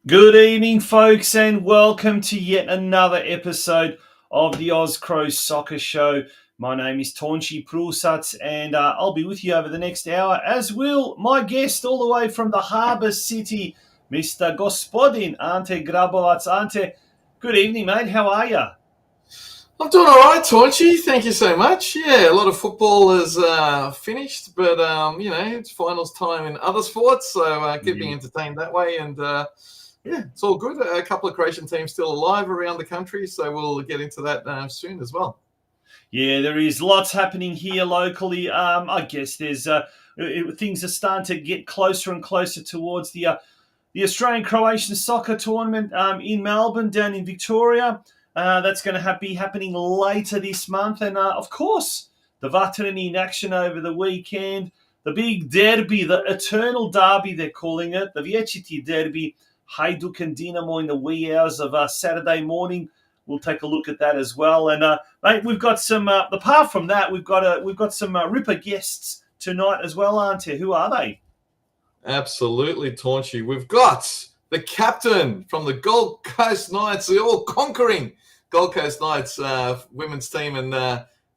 Good evening, folks, and welcome to yet another episode of the OZCRO Soccer Show. My name is Tonchi Prusat, and I'll be with you over the next hour, as will my guest all the way from the Harbour City, Mr. Gospodin Ante Grabovac. Ante, good evening, mate. How are you? I'm doing all right, Torchy. Thank you so much. Yeah, a lot of football is finished, but, it's finals time in other sports, so keeping entertained that way. And, it's all good. A couple of Croatian teams still alive around the country, so we'll get into that soon as well. Yeah, there is lots happening here locally. I guess there's things are starting to get closer and closer towards the Australian-Croatian soccer tournament in Melbourne, down in Victoria. That's going to be happening later this month. And, of course, the Vatreni in action over the weekend. The big derby, the eternal derby, they're calling it, the Vječiti derby, Hajduk and Dinamo in the wee hours of Saturday morning. We'll take a look at that as well. And, mate, we've got some, apart from that, we've got some Ripper guests tonight as well, aren't you? Who are they? Absolutely, Taunchy. We've got the captain from the Gold Coast Knights, the all-conquering Gold Coast Knights women's team, and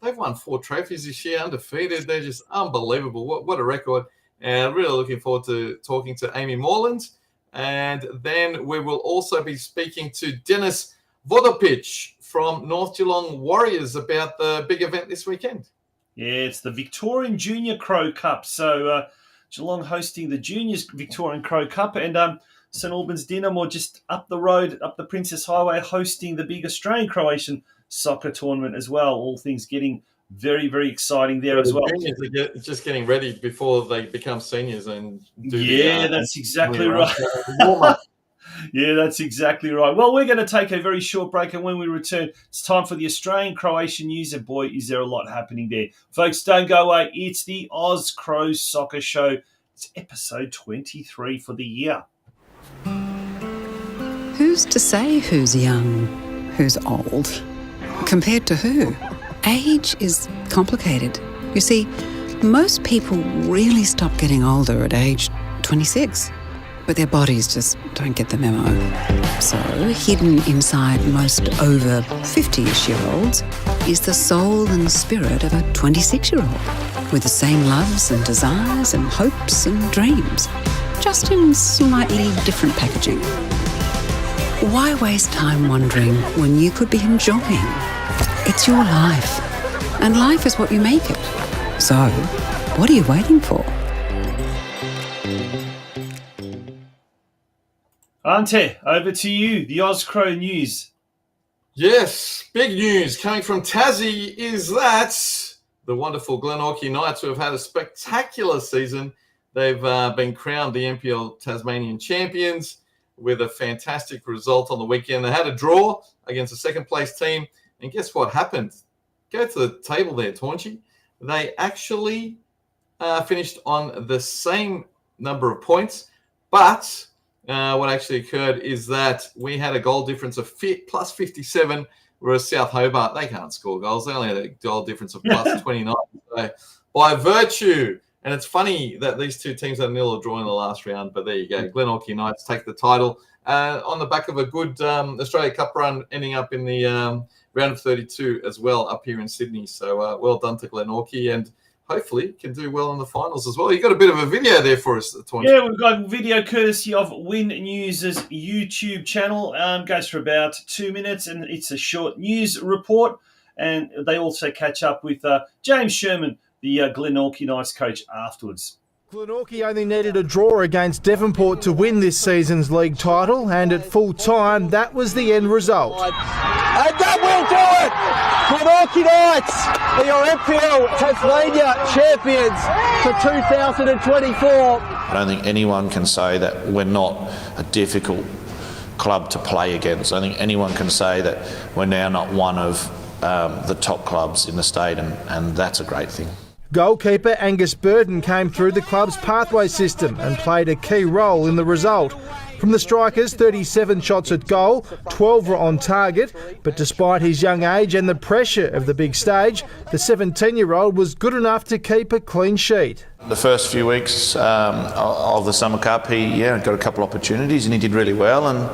they've won 4 trophies this year, undefeated. They're just unbelievable. What a record. And really looking forward to talking to Amy Morland. And then we will also be speaking to Dennis Vodopic from North Geelong Warriors about the big event this weekend. Yeah, it's the Victorian Junior Crow Cup. So Geelong hosting the Juniors Victorian Crow Cup, and St Albans Dinamo just up the road, up the Princess Highway, hosting the big Australian-Croatian soccer tournament as well. All things getting very, very exciting there as well. Juniors are just getting ready before they become seniors and do that's exactly right. Yeah, that's exactly right. Well, we're going to take a very short break, and when we return, it's time for the Australian-Croatian news, and boy, is there a lot happening there. Folks, don't go away. It's the OZCRO Soccer Show. It's episode 23 for the year. Who's to say who's young, who's old? Compared to who? Age is complicated. You see, most people really stop getting older at age 26, but their bodies just don't get the memo. So, hidden inside most over 50-ish-year-olds is the soul and spirit of a 26-year-old, with the same loves and desires and hopes and dreams, just in slightly different packaging. Why waste time wondering when you could be enjoying? It's your life, and life is what you make it. So, what are you waiting for? Ante, over to you, the OZCRO news. Yes, big news coming from Tassie is that the wonderful Glenorchy Knights, who have had a spectacular season, they've been crowned the NPL Tasmanian champions with a fantastic result on the weekend. They had a draw against a second-place team, and guess what happened? Go to the table there, Taunchy. They actually finished on the same number of points, but what actually occurred is that we had a goal difference of plus 57, whereas South Hobart, they can't score goals. They only had a goal difference of plus 29. So by virtue, and it's funny that these two teams had a nil or draw in the last round, but there you go. Glenorchy Knights take the title on the back of a good Australia Cup run, ending up in the round of 32 as well up here in Sydney. So well done to Glenorchy, and hopefully can do well in the finals as well. You got a bit of a video there for us, Tony. Yeah, we've got video courtesy of Win News' YouTube channel. Goes for about 2 minutes, and it's a short news report. And they also catch up with James Sherman, the Glenorchy Knights coach, afterwards. Glenorchy only needed a draw against Devonport to win this season's league title, and at full time, that was the end result. And that will do it! Glenorchy Knights are your NPL Tasmania champions for 2024. I don't think anyone can say that we're not a difficult club to play against. I think anyone can say that we're now not one of the top clubs in the state, and that's a great thing. Goalkeeper Angus Burden came through the club's pathway system and played a key role in the result. From the strikers, 37 shots at goal, 12 were on target, but despite his young age and the pressure of the big stage, the 17-year-old was good enough to keep a clean sheet. The first few weeks of the Summer Cup, he got a couple of opportunities and he did really well, and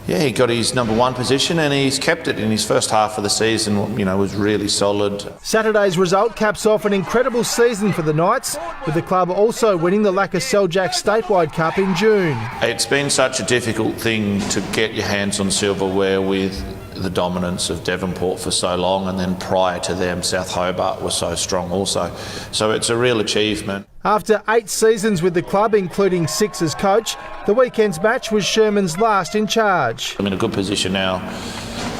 he got his number one position and he's kept it in his first half of the season. Was really solid. Saturday's result caps off an incredible season for the Knights, with the club also winning the Lacca Seljack Statewide Cup in June. It's been such a difficult thing to get your hands on silverware with the dominance of Devonport for so long, and then prior to them South Hobart was so strong also. So it's a real achievement. After 8 seasons with the club, including 6 as coach, the weekend's match was Sherman's last in charge. I'm in a good position now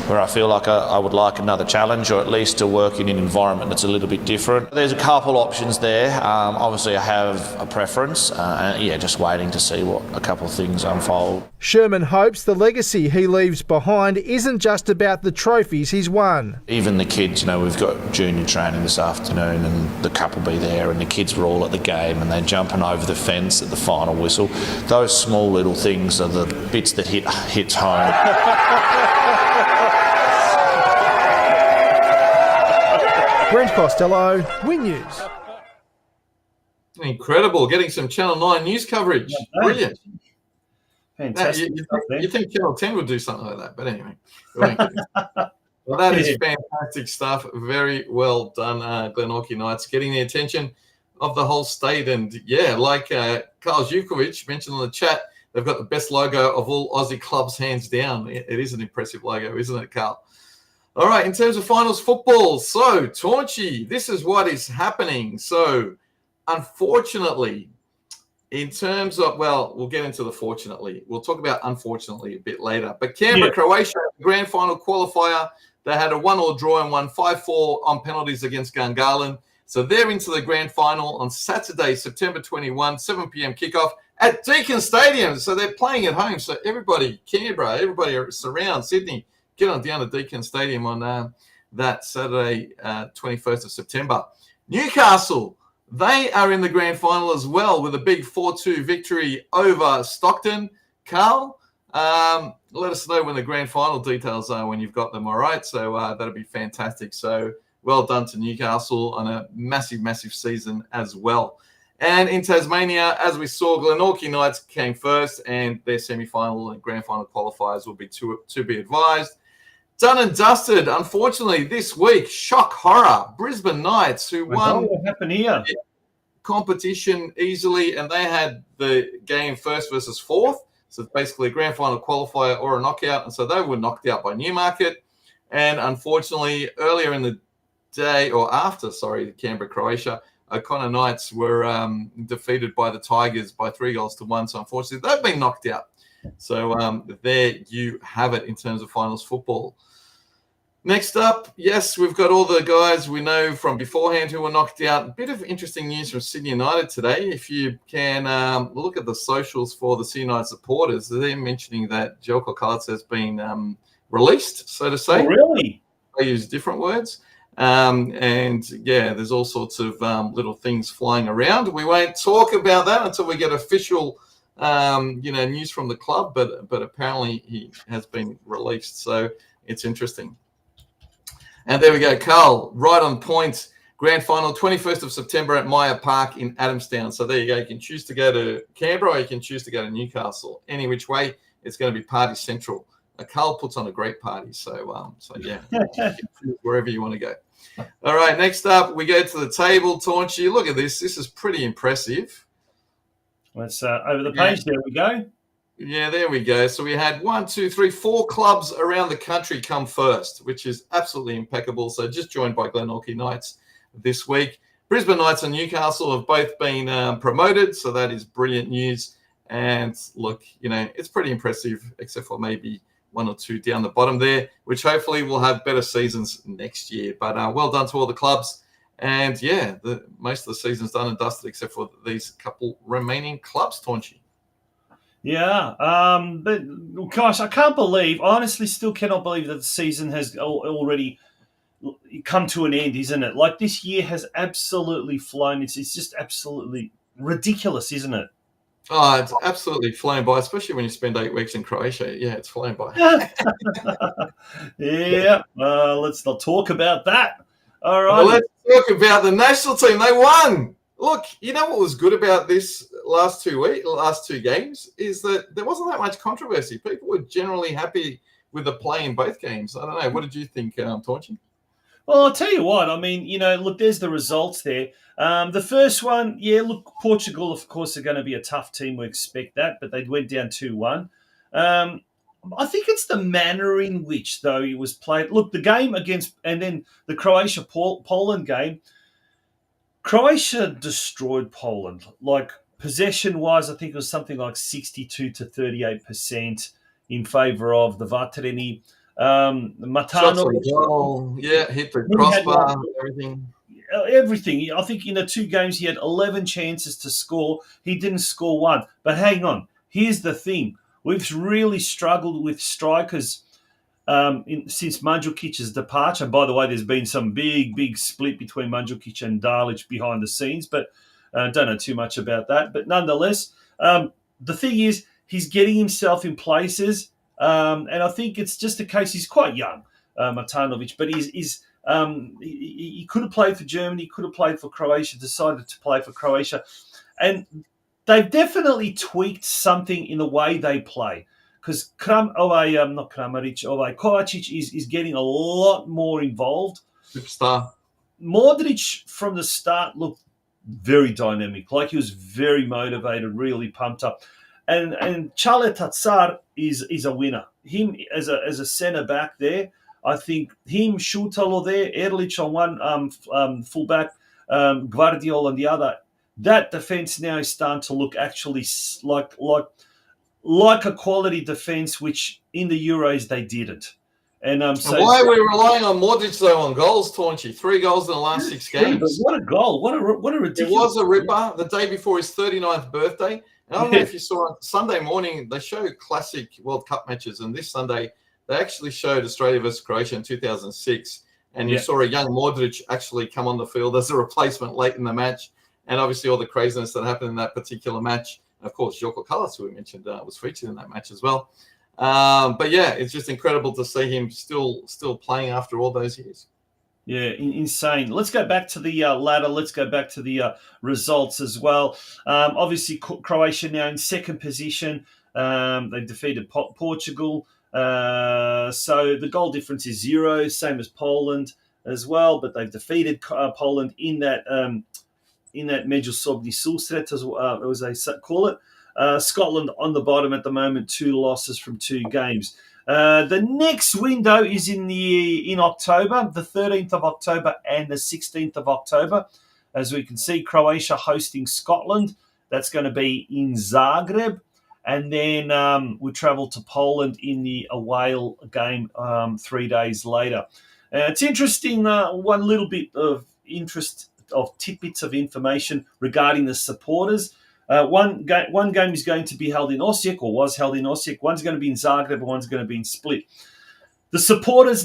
where I feel like I would like another challenge, or at least to work in an environment that's a little bit different. There's a couple options there. Obviously I have a preference, just waiting to see what a couple of things unfold. Sherman hopes the legacy he leaves behind isn't just about the trophies he's won. Even the kids, we've got junior training this afternoon and the cup will be there, and the kids were all at the game and they're jumping over the fence at the final whistle. Those small little things are the bits that hits home. Brent Costello, Win News. Incredible. Getting some Channel 9 news coverage. Brilliant. Fantastic. You think Channel 10 would do something like that, but anyway. Well, that is fantastic stuff. Very well done, Glenorchy Knights, getting the attention of the whole state. And like Carl Zhukovic mentioned in the chat, they've got the best logo of all Aussie clubs, hands down. It is an impressive logo, isn't it, Carl? All right, in terms of finals football, so Taunchy, this is what is happening. So, unfortunately, in terms of, we'll get into the fortunately. We'll talk about unfortunately a bit later. But Canberra, Croatia, grand final qualifier, they had a 1-1 draw and won 5-4 on penalties against Gungahlin. So they're into the grand final on Saturday, September 21, 7 p.m. kickoff at Deakin Stadium. So they're playing at home. So everybody, Canberra, everybody surround Sydney, get on down to Deakin Stadium on that Saturday, 21st of September. Newcastle, they are in the grand final as well with a big 4-2 victory over Stockton. Carl, let us know when the grand final details are when you've got them, all right? So that'll be fantastic. So well done to Newcastle on a massive, massive season as well. And in Tasmania, as we saw, Glenorchy Knights came first, and their semi-final and grand final qualifiers will be to be advised. Done and dusted, unfortunately, this week, shock horror, Brisbane Knights, who won what happened here? Competition easily, and they had the game first versus fourth. So it's basically a grand final qualifier or a knockout. And so they were knocked out by Newmarket. And unfortunately, earlier in the day, or after, Canberra, Croatia, O'Connor Knights were defeated by the Tigers by 3-1. So unfortunately, they've been knocked out. So there you have it in terms of finals football. Next up, yes, we've got all the guys we know from beforehand who were knocked out. A bit of interesting news from Sydney United today. If you can look at the socials for the Sydney United supporters, they're mentioning that Jelko Kalac has been released, so to say. Oh, really? They use different words. There's all sorts of little things flying around. We won't talk about that until we get official news from the club, but apparently he has been released. So it's interesting. And there we go, Carl, right on point. Grand final, 21st of September at Myer Park in Adamstown. So there you go. You can choose to go to Canberra or you can choose to go to Newcastle. Any which way, it's going to be party central. Carl puts on a great party. So you can choose wherever you want to go. All right, next up, we go to the table. Taunchy, look at this. This is pretty impressive. Let's over the page. There we go. Yeah, there we go. So we had 4 clubs around the country come first, which is absolutely impeccable. So just joined by Glenorchy Knights this week. Brisbane Knights and Newcastle have both been promoted, so that is brilliant news. And look, it's pretty impressive, except for maybe one or two down the bottom there, which hopefully will have better seasons next year. But well done to all the clubs. And yeah, most of the season's done and dusted, except for these couple remaining clubs, Taunchy. Yeah, but gosh, I honestly still cannot believe that the season has already come to an end, isn't it? Like, this year has absolutely flown. It's just absolutely ridiculous, isn't it? Oh, it's absolutely flown by, especially when you spend 8 weeks in Croatia. Yeah, it's flown by. Yeah, let's not talk about that. All right. Well, let's talk about the national team. They won. Look, you know what was good about this last two games is that there wasn't that much controversy. People were generally happy with the play in both games. I don't know. What did you think, Taunchy? Well, I'll tell you what. I mean, look, there's the results there. The first one, look, Portugal, of course, are going to be a tough team. We expect that, but they went down 2-1. I think it's the manner in which, though, it was played. Look, the game and then the Croatia-Poland game, Croatia destroyed Poland. Like, possession-wise, I think it was something like 62 to 38% in favour of the Vatreni. Matano, hit the crossbar, everything. I think in the 2 games he had 11 chances to score. He didn't score one. But hang on, here's the thing: we've really struggled with strikers since Mandžukic's departure. And by the way, there's been some big split between Mandžukic and Dalic behind the scenes, but don't know too much about that. But nonetheless, the thing is, he's getting himself in places. And I think it's just a case, he's quite young, Matanovic, but he could have played for Germany, could have played for Croatia, decided to play for Croatia. And they've definitely tweaked something in the way they play. Because Kovacic is getting a lot more involved. Superstar. Modric from the start looked very dynamic, like he was very motivated, really pumped up. And Chale Tatsar is a winner. Him as a centre back there, I think him, Šutalo there, Erlic on one fullback, Guardiola on the other. That defence now is starting to look actually like a quality defence, which in the Euros they didn't. And why are we relying on Modric though on goals, Taunchy? 3 goals in the last 6 games. What a goal! What a ridiculous! It was a ripper the day before his 39th birthday. And I don't know if you saw on Sunday morning, they show classic World Cup matches. And this Sunday, they actually showed Australia versus Croatia in 2006. And you saw a young Modric actually come on the field as a replacement late in the match. And obviously all the craziness that happened in that particular match. And of course, Joko Kalas, who we mentioned, was featured in that match as well. But yeah, it's just incredible to see him still playing after all those years. Yeah, insane. Let's go back to the ladder. Let's go back to the results as well. Obviously, Croatia now in second position. They defeated Portugal. So the goal difference is 0, same as Poland as well. But they've defeated Poland in that međusobni susret, as they call it. Scotland on the bottom at the moment, 2 losses from 2 games. The next window is in October, the 13th of October and the 16th of October. As we can see, Croatia hosting Scotland. That's going to be in Zagreb. And then we travel to Poland in the away game 3 days later. It's interesting, one little bit of tidbits of information regarding the supporters. One game is going to be held in Osijek, or was held in Osijek. One's going to be in Zagreb, and one's going to be in Split. The supporters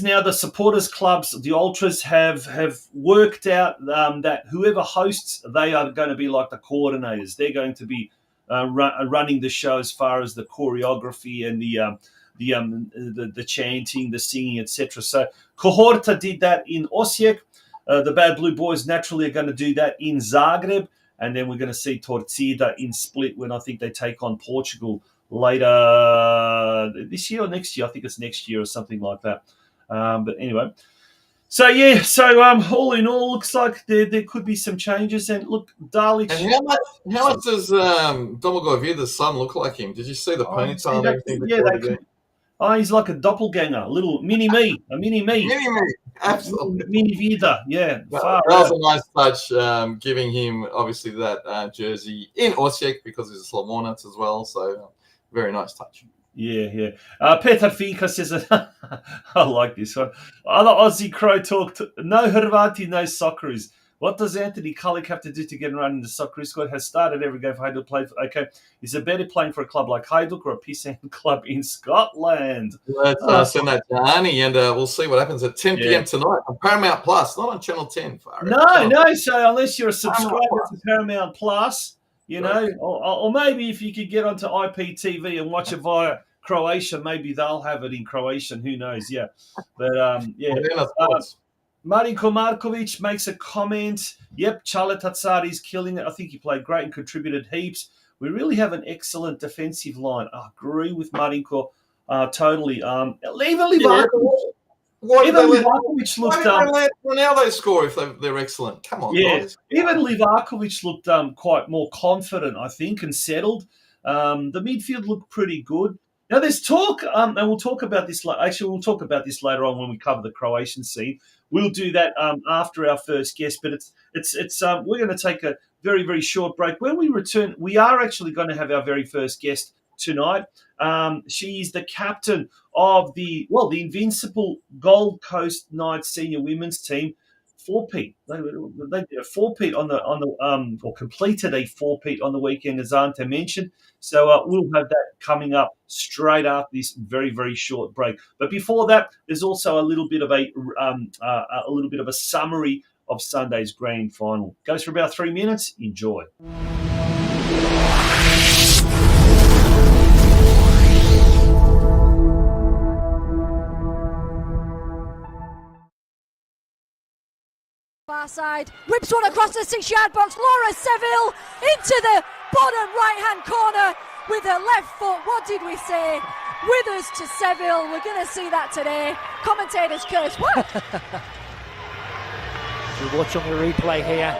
clubs, the Ultras have worked out that whoever hosts, they are going to be like the coordinators. They're going to be running the show as far as the choreography and the chanting, the singing, etc. So Kohorta did that in Osijek. The Bad Blue Boys naturally are going to do that in Zagreb. And then we're going to see Torcida in Split when I think they take on Portugal later this year or next year. I think it's next year or something like that. But anyway. So all in all, looks like there could be some changes. And look, Dalic. And how much does Domagoj Vida's son look like him? Did you see the ponytail and everything? Oh, he's like a doppelganger, a little mini me, a mini me. Mini-me. Absolutely. Mini Vida, yeah. That was a nice touch, giving him obviously that jersey in Osijek because he's a Slavonec as well. So very nice touch. Yeah. Petar Finka says, I like this one. Other Aussie Crow talk. No Hrvati, no Socceroos. What does Anthony Kulik have to do to get around in the Socceroo squad? Has started every game for Hajduk. Played. Okay, is it better playing for a club like Hajduk or a Pissant club in Scotland? Let's send that to Arnie, and we'll see what happens at 10 p.m. tonight on Paramount Plus, not on Channel 10. No. So unless you're a subscriber to Paramount Plus, you know, or maybe if you could get onto IPTV and watch it via Croatia, maybe they'll have it in Croatian. Who knows? Yeah, but Marinko Markovic makes a comment. Yep, Charlie Tatsari is killing it. I think he played great and contributed heaps. We really have an excellent defensive line. I agree with Marinko totally. Even Livakovic looked... Why did they let Ronaldo score if they're excellent? Come on, guys. Even Livakovic looked quite more confident, I think, and settled. The midfield looked pretty good. Now, there's talk, and we'll talk about this. Actually, we'll talk about this later on when we cover the Croatian scene. We'll do that after our first guest, but it's we're going to take a very, very short break. When we return, we are actually going to have our very first guest tonight. She is the captain of the invincible Gold Coast Knights senior women's team. Four-peat. They did a four-peat or completed a four-peat on the weekend, as Ante mentioned. So we'll have that coming up straight after this very, very short break. But before that, there's also a little bit of a summary of Sunday's grand final. Goes for about 3 minutes. Enjoy. Far side, whips one across the 6-yard box. Laura Seville into the bottom right-hand corner with her left foot. What did we say? Withers to Seville. We're going to see that today. Commentators curse. What? We watch on the replay here.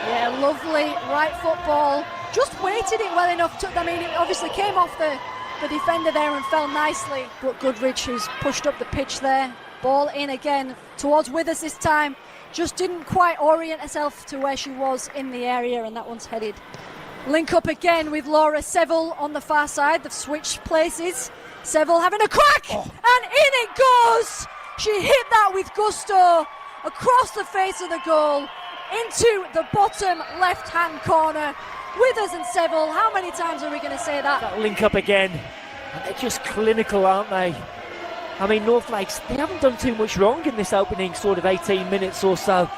Yeah, lovely right football. Just weighted it well enough. It obviously came off the defender there and fell nicely. Brooke Goodrich, who's pushed up the pitch there. Ball in again towards Withers this time. Just didn't quite orient herself to where she was in the area, and that one's headed. Link up again with Laura Seville on the far side. They've switched places. Seville having a crack, and in it goes. She hit that with gusto across the face of the goal into the bottom left-hand corner. Withers and Seville, how many times are we going to say that? That link up again, and they're just clinical, aren't they? I mean, North Lakes, they haven't done too much wrong in this opening sort of 18 minutes or so,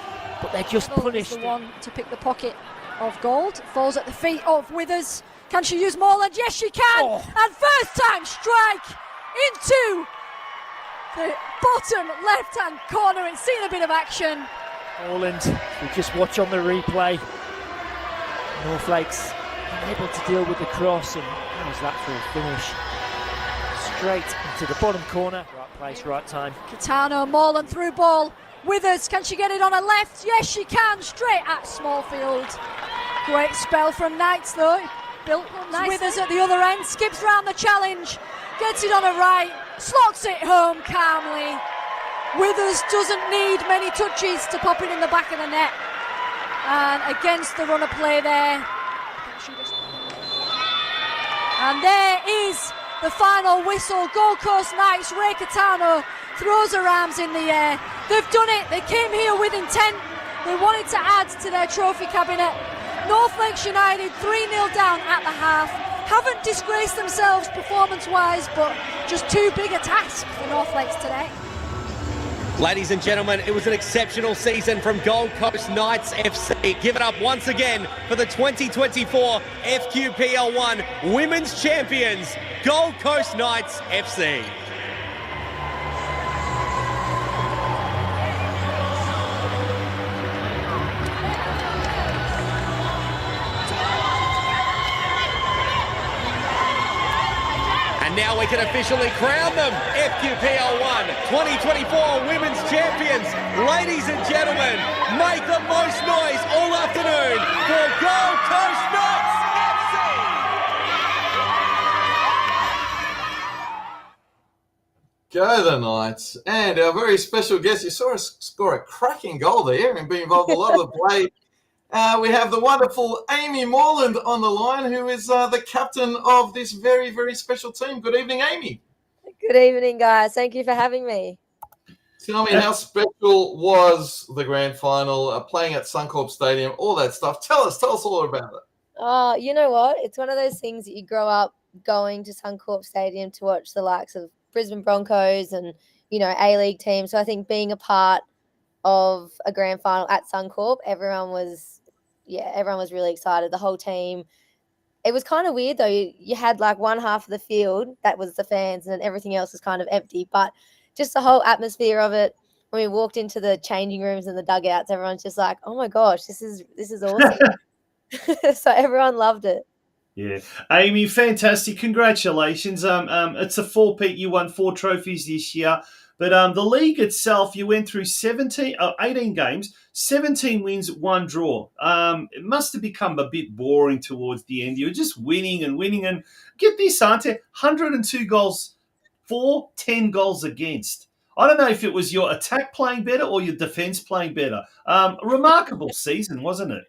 but they're just punished. The one to pick the pocket of gold, falls at the feet of Withers. Can she use Morland? Yes, she can. And first time strike into the bottom left-hand corner. It's seen a bit of action. Morland, we just watch on the replay. North Lakes unable to deal with the cross, and how's that for a finish? Straight into the bottom corner. Right place, right time. Kitano, Morland through ball. Withers, can she get it on her left? Yes, she can. Straight at Smallfield. Great spell from Knights though. Built nice. Withers at the other end, skips round the challenge. Gets it on her right. Slots it home calmly. Withers doesn't need many touches to pop it in the back of the net. And against the run of play there. And there is the final whistle. Gold Coast Knights, Ray Catano throws her arms in the air. They've done it. They came here with intent. They wanted to add to their trophy cabinet. North Lakes United 3-0 down at the half. Haven't disgraced themselves performance-wise, but just too big a task for North Lakes today. Ladies and gentlemen, it was an exceptional season from Gold Coast Knights FC. Give it up once again for the 2024 FQPL1 Women's Champions, Gold Coast Knights FC. Now we can officially crown them FQPL1 2024 Women's Champions. Ladies and gentlemen, make the most noise all afternoon for Gold Coast Knights FC. Go the Knights. And our very special guest, you saw us score a cracking goal there and be involved in a lot of the play. We have the wonderful Amy Morland on the line, who is the captain of this very, very special team. Good evening, Amy. Good evening, guys. Thank you for having me. Tell me, how special was the grand final, playing at Suncorp Stadium, all that stuff? Tell us all about it. Oh, you know what? It's one of those things that you grow up going to Suncorp Stadium to watch the likes of Brisbane Broncos and, A-League teams. So I think being a part of a grand final at Suncorp, everyone was really excited. The whole team. It was kind of weird though. You had like one half of the field that was the fans, and then everything else was kind of empty. But just the whole atmosphere of it. When we walked into the changing rooms and the dugouts, everyone's just like, "Oh my gosh, this is awesome!" So everyone loved it. Yeah, Amy, fantastic! Congratulations. It's a four-peat. You won 4 trophies this year, but the league itself, you went through 18 games, 17 wins, 1 draw. It must have become a bit boring towards the end. You were just winning and winning, and get this, aren't you? 102 goals for, 10 goals against. I don't know if it was your attack playing better or your defence playing better. Remarkable season, wasn't it?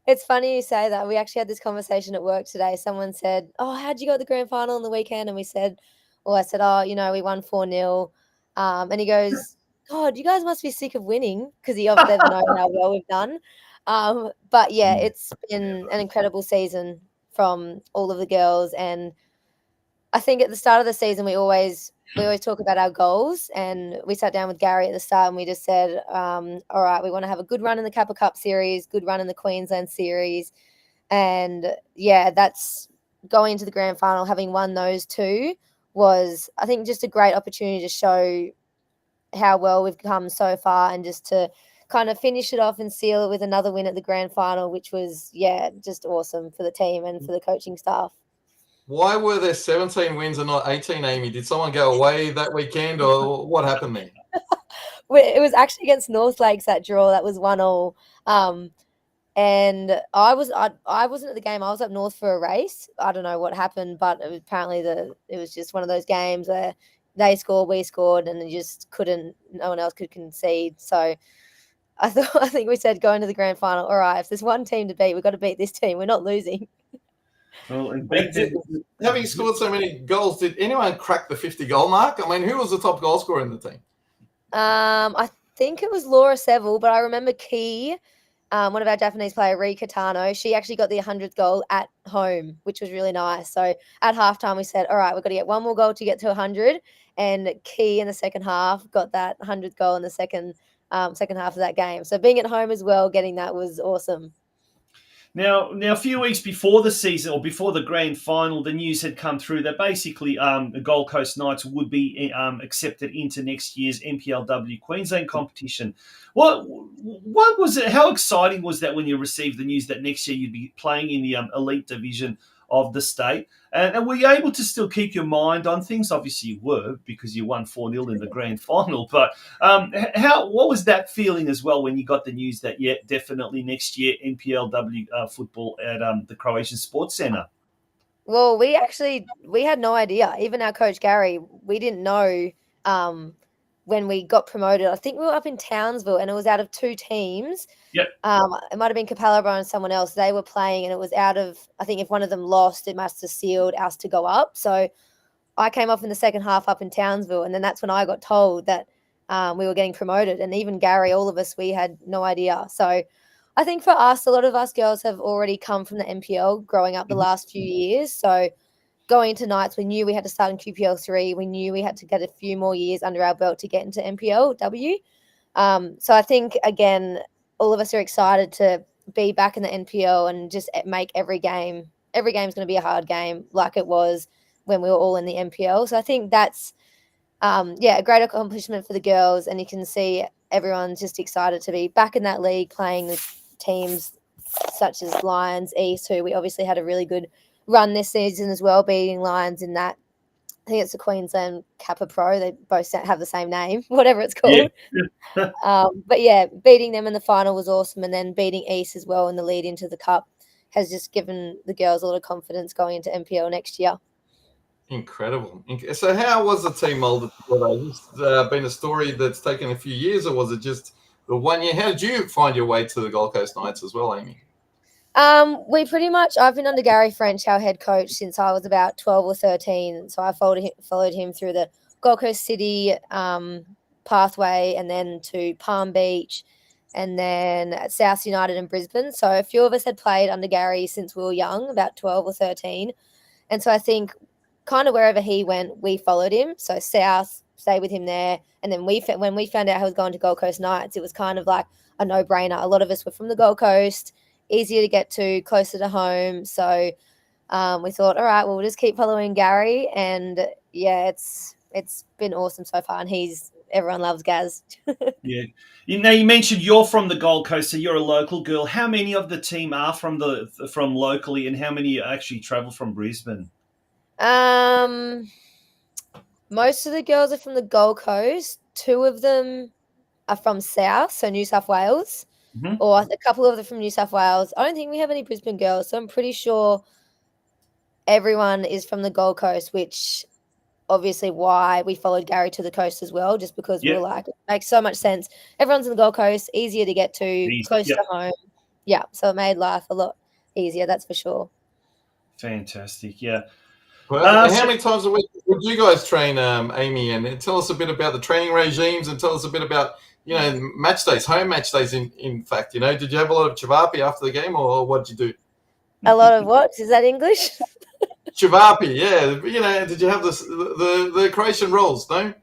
It's funny you say that. We actually had this conversation at work today. Someone said, "Oh, how'd you go at the grand final on the weekend?" And I said, "Oh, we won 4-0." And he goes, "God, you guys must be sick of winning," because he obviously doesn't know how well we've done. But yeah, it's been an incredible season from all of the girls. And I think at the start of the season, we always talk about our goals, and we sat down with Gary at the start and we just said, all right, we want to have a good run in the Kappa Cup series, good run in the Queensland series. And yeah, that's going into the grand final, having won those 2 was, I think, just a great opportunity to show how well we've come so far, and just to kind of finish it off and seal it with another win at the grand final, which was, just awesome for the team and for the coaching staff. Why were there 17 wins and not 18, Amy? Did someone go away that weekend, or what happened there? It was actually against North Lakes, that draw. That was 1-1. And I wasn't at the game. I was up north for a race. I don't know what happened, but apparently it was just one of those games where they scored, we scored, and no one else could concede. So I think we said going to the grand final, all right, if there's one team to beat, we've got to beat this team. We're not losing. Well, and having scored so many goals, did anyone crack the 50-goal mark? I mean, who was the top goal scorer in the team? I think it was Laura Seville, but I remember Key, one of our Japanese player, Rika Tano, she actually got the 100th goal at home, which was really nice. So at halftime, we said, all right, we've got to get one more goal to get to 100. And Key in the second half got that 100th goal in the second half of that game. So being at home as well, getting that was awesome. Now, a few weeks before the season, or before the grand final, the news had come through that basically the Gold Coast Knights would be accepted into next year's NPLW Queensland competition. What was it? How exciting was that when you received the news that next year you'd be playing in the elite division of the state? And were you able to still keep your mind on things? Obviously you were, because you won 4-0 in the grand final. But what was that feeling as well when you got the news that, definitely next year NPLW football at the Croatian Sports Centre? Well, we had no idea. Even our coach, Gary, we didn't know when we got promoted. I think we were up in Townsville, and it was out of 2 teams. Yep. It might have been Capalabra and someone else. They were playing, and it was out of, I think if one of them lost, it must have sealed us to go up. So I came off in the second half up in Townsville, and then that's when I got told that we were getting promoted. And even Gary, all of us, we had no idea. So I think for us, a lot of us girls have already come from the NPL growing up the last few years. So going into Knights, we knew we had to start in QPL 3. We knew we had to get a few more years under our belt to get into NPLW. So I think, again, all of us are excited to be back in the NPL and just make every game's going to be a hard game like it was when we were all in the NPL. So I think that's, a great accomplishment for the girls. And you can see everyone's just excited to be back in that league, playing with teams such as Lions, East, who we obviously had a really good run this season as well, beating Lions in that. I think it's the Queensland Kappa Pro. They both have the same name, whatever it's called. Yeah. But yeah, beating them in the final was awesome. And then beating East as well in the lead into the Cup has just given the girls a lot of confidence going into NPL next year. Incredible. So how was the team molded together? Has this been a story that's taken a few years, or was it just the 1 year? How did you find your way to the Gold Coast Knights as well, Amy? I've been under Gary French, our head coach, since I was about 12 or 13. So I followed him through the Gold Coast City pathway, and then to Palm Beach, and then at South United in Brisbane. So a few of us had played under Gary since we were young, about 12 or 13. And so I think kind of wherever he went, we followed him. So South, stayed with him there. And then when we found out he was going to Gold Coast Knights, it was kind of like a no-brainer. A lot of us were from the Gold Coast, easier to get to, closer to home. So we thought, all right, well, we'll just keep following Gary. And yeah, it's been awesome so far. And everyone loves Gaz. Yeah. You mentioned you're from the Gold Coast, so you're a local girl. How many of the team are from locally, and how many actually travel from Brisbane? Most of the girls are from the Gold Coast. 2 of them are from South, so New South Wales, or a couple of them from New South Wales. I don't think we have any Brisbane girls, so I'm pretty sure everyone is from the Gold Coast, which obviously why we followed Gary to the coast as well, just because we were like, it makes so much sense. Everyone's in the Gold Coast, easier to get to, close to home. Yeah, so it made life a lot easier, that's for sure. Fantastic, yeah. Well, how many times a week would you guys train, Amy? And tell us a bit about the training regimes, and tell us a bit about, match days, home match days. In fact, did you have a lot of chavapi after the game, or what did you do? A lot of what? Is that English? Chavapi, yeah. Did you have the Croatian rolls? No.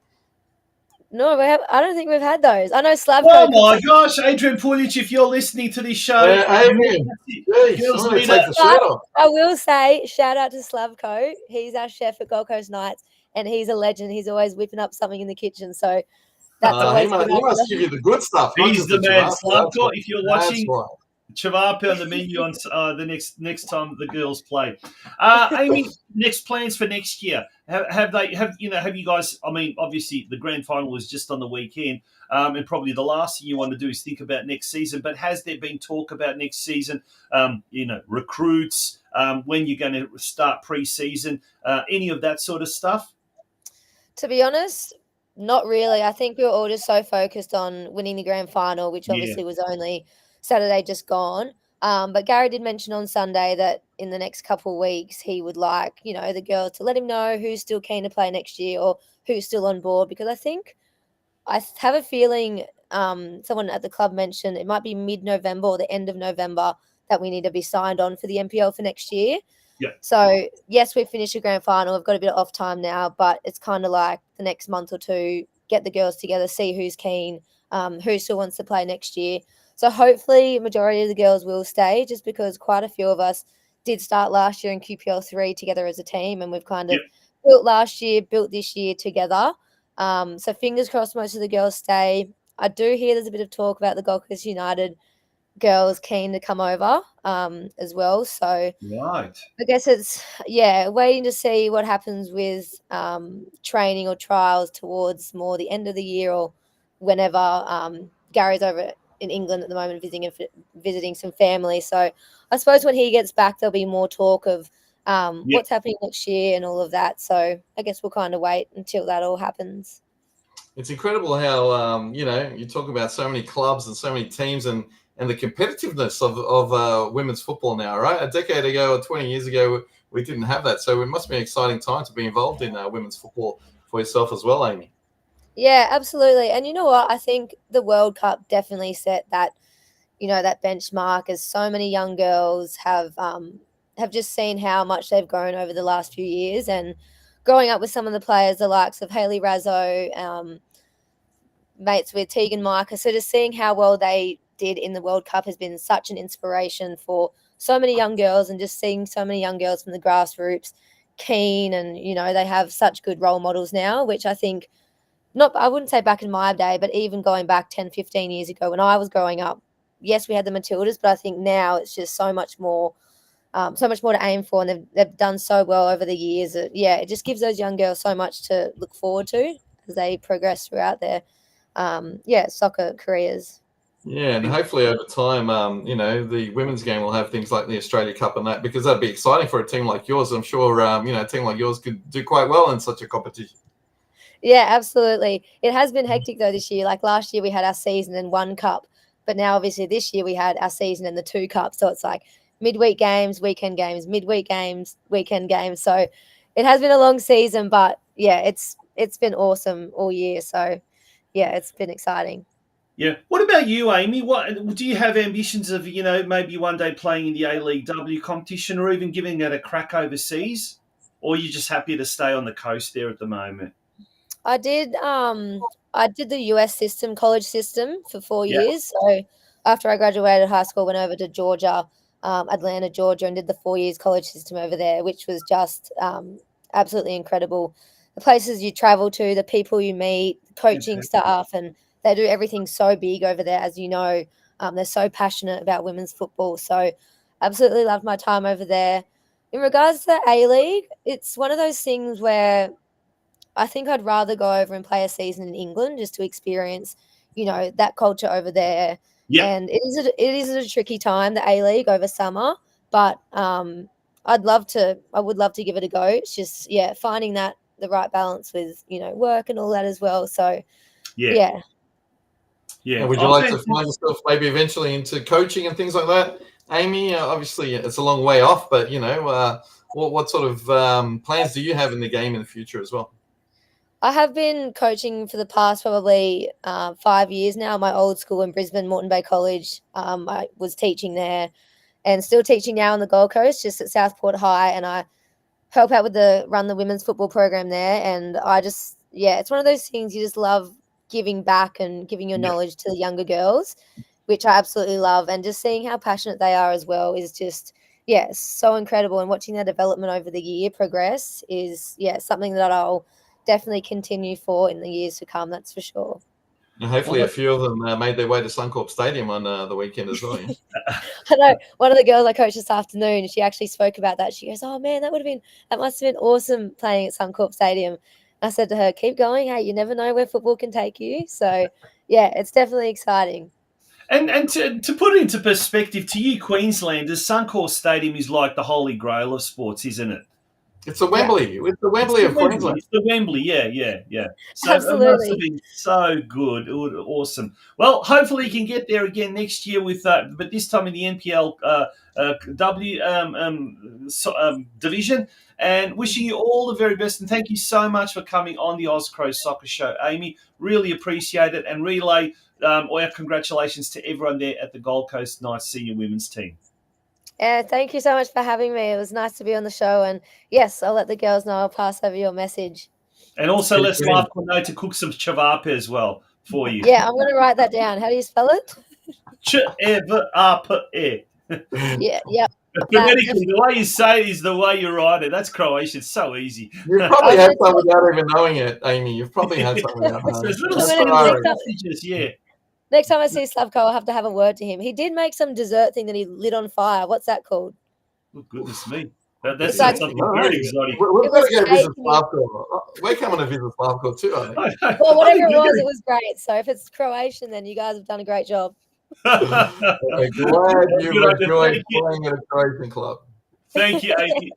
No, I don't think we've had those. I know Slavko. Oh my gosh, Adrian Pulic, if you're listening to this show, Adrian, I will say, shout out to Slavko. He's our chef at Gold Coast Knights, and he's a legend. He's always whipping up something in the kitchen. So that's always he must give you the good stuff. He's the man, Slavko. If you're watching, right. Chavapi on the menu on the next time the girls play. Amy, next plans for next year? Have you guys? I mean, obviously the grand final was just on the weekend, and probably the last thing you want to do is think about next season. But has there been talk about next season? Recruits, when you're going to start pre-season, any of that sort of stuff? To be honest, not really. I think we were all just so focused on winning the grand final, which obviously was only Saturday just gone. But Gary did mention on Sunday that in the next couple of weeks he would like, the girls to let him know who's still keen to play next year or who's still on board, because I have a feeling someone at the club mentioned it might be mid-November or the end of November that we need to be signed on for the NPL for next year. Yeah. So yes, we've finished the grand final. We've got a bit of off time now, but it's kind of like the next month or two, get the girls together, see who's keen, who still wants to play next year. So hopefully majority of the girls will stay, just because quite a few of us did start last year in QPL 3 together as a team, and we've kind of built last year, built this year together. So fingers crossed most of the girls stay. I do hear there's a bit of talk about the Gold Coast United girls keen to come over as well. So right. I guess it's, waiting to see what happens with training or trials towards more the end of the year or whenever Gary's over in England at the moment visiting some family. So I suppose when he gets back, there'll be more talk of what's happening next year and all of that. So I guess we'll kind of wait until that all happens. It's incredible how, you talk about so many clubs and so many teams and the competitiveness of women's football now, right? A decade ago or 20 years ago, we didn't have that. So it must be an exciting time to be involved in women's football for yourself as well, Amy. Yeah, absolutely. And you know what? I think the World Cup definitely set that, that benchmark, as so many young girls have just seen how much they've grown over the last few years, and growing up with some of the players, the likes of Hayley Razzo, mates with Tegan Micah. So just seeing how well they did in the World Cup has been such an inspiration for so many young girls, and just seeing so many young girls from the grassroots keen, and, they have such good role models now, which I think, I wouldn't say back in my day, but even going back 10, 15 years ago when I was growing up, yes, we had the Matildas, but I think now it's just so much more to aim for, and they've done so well over the years. It just gives those young girls so much to look forward to as they progress throughout their, soccer careers. Yeah, and hopefully over time, the women's game will have things like the Australia Cup and that, because that'd be exciting for a team like yours. I'm sure, a team like yours could do quite well in such a competition. Yeah, absolutely. It has been hectic though this year. Like last year we had our season and one cup, but now obviously this year we had our season and the two cups. So it's like midweek games, weekend games, midweek games, weekend games. So it has been a long season, but yeah, it's been awesome all year. So yeah, it's been exciting. Yeah. What about you, Amy? What do you have ambitions of, maybe one day playing in the A-League W competition or even giving it a crack overseas? Or are you just happy to stay on the coast there at the moment? I did the US system, college system for 4 Yeah. years. So after I graduated high school, went over to Georgia, Atlanta, Georgia, and did the 4 years college system over there, which was just absolutely incredible. The places you travel to, the people you meet, coaching staff, and they do everything so big over there, as you know. They're so passionate about women's football. So absolutely loved my time over there. In regards to the A-League, it's one of those things where I think I'd rather go over and play a season in England just to experience, that culture over there. Yeah. And it is a tricky time, the A-League over summer, but I would love to give it a go. It's just, finding the right balance with, work and all that as well. So, yeah. Yeah. And would you like to find yourself maybe eventually into coaching and things like that, Amy? Obviously, it's a long way off, but, what sort of plans do you have in the game in the future as well? I have been coaching for the past probably 5 years now. My old school in Brisbane, Moreton Bay College. I was teaching there and still teaching now on the Gold Coast, just at Southport High. And I help out with run the women's football program there. And I just, it's one of those things you just love giving back and giving your knowledge to the younger girls, which I absolutely love. And just seeing how passionate they are as well is just, so incredible. And watching their development over the year progress is, something that I'll definitely continue for in the years to come, that's for sure. And hopefully a few of them made their way to Suncorp Stadium on the weekend as well. Yeah? I know one of the girls I coached this afternoon, she actually spoke about that. She goes, "Oh man, that must have been awesome playing at Suncorp Stadium." And I said to her, "Keep going. Hey, you never know where football can take you." So it's definitely exciting. And to put it into perspective, to you Queenslanders, Suncorp Stadium is like the holy grail of sports, isn't it? It's the Wembley. It's the Wembley of Queensland. It's the Wembley, yeah. So absolutely. It must have been so good. Awesome. Well, hopefully you can get there again next year with, but this time in the NPL division. And wishing you all the very best. And thank you so much for coming on the OZCRO Soccer Show, Amy. Really appreciate it. And relay our congratulations to everyone there at the Gold Coast Knights senior women's team. Yeah, thank you so much for having me. It was nice to be on the show. And yes, I'll let the girls know. I'll pass over your message. And also let Slavko know to cook some chavape as well for you. Yeah, I'm going to write that down. How do you spell it? Chavape. Yeah. Phonetically, the way you say it is the way you write it. That's Croatian. It's so easy. You've probably had some without even knowing it, Amy. You've probably had some without knowing it. Little messages, yeah. Next time I see Slavko, I'll have to have a word to him. He did make some dessert thing that he lit on fire. What's that called? Oh, goodness me. That's something very exotic. We've got to go visit Slavko. We're coming to visit Slavko too, I think. Well, whatever it was great. So if it's Croatian, then you guys have done a great job. I'm glad you enjoyed playing at a Croatian club. Thank you, Amy.